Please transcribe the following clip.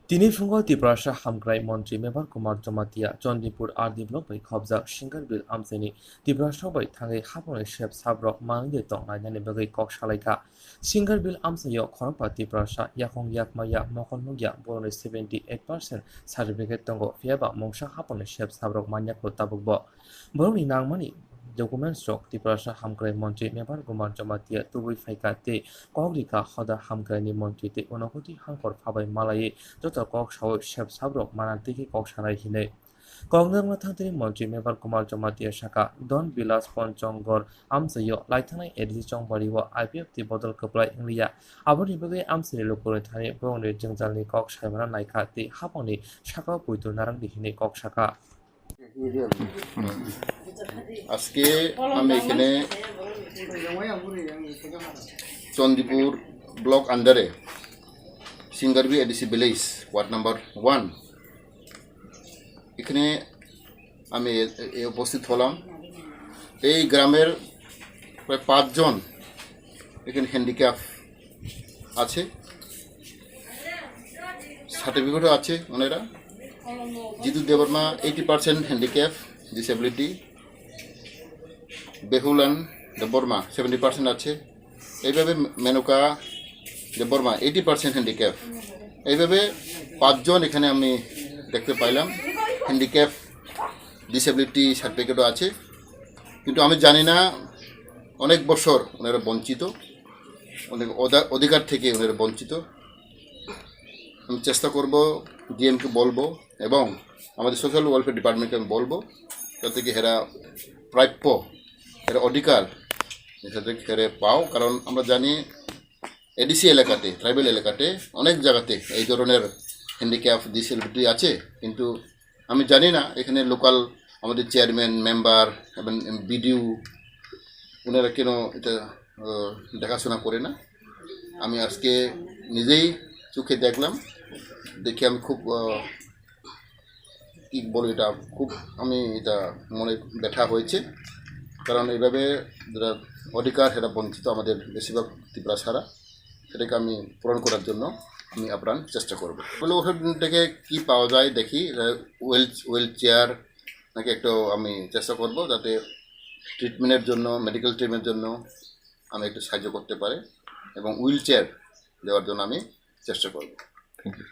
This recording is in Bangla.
তিনি ফুঙ্গ ত্রিপুরাসা হামগ্রাই মন্ত্রী মেবার কুমার জমাতিয়া চন্দিপুর আরদি block bai khobjak singar bil amseni ত্রিপুরাসা bai thangai hapone shep sabrok mangi tong nainani bagai kok salaika singar bil amsayo khorokpa Tripurasa yakong yakmaya mokon nugya boroni 78% certificate tongo fiaba mongsa hapone shep sabrok manyak lo tabukbo boroni nangmani documents rok Tripurasa হামগ্রাই মন্ত্রী মেবার কুমার জমাতিয়া তুবুই ফাইকা তে কগরিকা হদা হামগ্রাইনি মন্ত্রী তে অনগতি হাঙ্কর ফাবাই মালাই যত কক সাও শেপ সাব্রক মানাতিকি কক সানাই হিনে কংগ্রেস থান্ত্রি মন্ত্রী মেবার কুমার জমাতিয়া শাখা দন বিলাস পঞ্চঙ্গর আমসাইয় লাইথানাই এডিসি চংবাড়িও আইপিএফ তি বদল কপ্লাই ইংলিয়া আবনি বগে আমসিনি লোকরে থানে বংরে জংজালনি কক সাইমানা নাইখা তি হাপনি শাখা পুইতু নারাং দিহিনে কক শাখা আজকে আমি এখানে চন্দিপুর ব্লক আন্ডারে সিঙ্গারবি এডিসি ভিলেজ ওয়ার্ড নাম্বার 1 এখানে আমি উপস্থিত হলাম। এই গ্রামের প্রায় 5 জন এখানে হ্যান্ডিক্যাপ আছে, সার্টিফিকেটও আছে। ওনারা জিতু দেববর্মা 80% হ্যান্ডিক্যাপ ডিসেবিলিটি, বেহুলান দেববর্মা 70% আছে, এইভাবে মেনকা দেববর্মা 80% হ্যান্ডিক্যাপ। এইভাবে 5 জন এখানে আমি দেখতে পাইলাম হ্যান্ডিক্যাপ ডিসেবিলিটি সার্টিফিকেটও আছে, কিন্তু আমি জানি না অনেক বছর ওনারা বঞ্চিত, অনেক অধিকার থেকে ওনারা বঞ্চিত। আমি চেষ্টা করব ডিএমকে বলবো এবং আমাদের সোশ্যাল ওয়েলফেয়ার ডিপার্টমেন্টকে আমি বলবো যাতে কি হেরা প্রাপ্য এরা অধিকার যাতে হেরে পাও। কারণ আমরা জানি এডিসি এলাকাতে, ট্রাইবেল এলাকাতে অনেক জায়গাতে এই ধরনের হ্যান্ডিক্যাপ ডিসেবিলিটি আছে, কিন্তু আমি জানি না এখানে লোকাল আমাদের চেয়ারম্যান, মেম্বার এবং বিডিও ওনারা কেন এটা দেখাশোনা করে না। আমি আজকে নিজেই চোখে দেখলাম, দেখে আমি খুব কী বলি, এটা খুব আমি এটা মনে ব্যথা হয়েছে। কারণ এইভাবে যারা অধিকার সেটা বঞ্চিত আমাদের বেশিরভাগ ত্রিপুরা ছাড়া, সেটাকে আমি পূরণ করার জন্য আমি আপ্রাণ চেষ্টা করবো। বলে ওখান থেকে কী পাওয়া যায় দেখি, হুইল চেয়ার নাকি একটু আমি চেষ্টা করব যাতে ট্রিটমেন্টের জন্য, মেডিকেল ট্রিটমেন্টের জন্য আমি একটু সাহায্য করতে পারে এবং হুইল চেয়ার দেওয়ার জন্য আমি চেষ্টা করব। Thank you.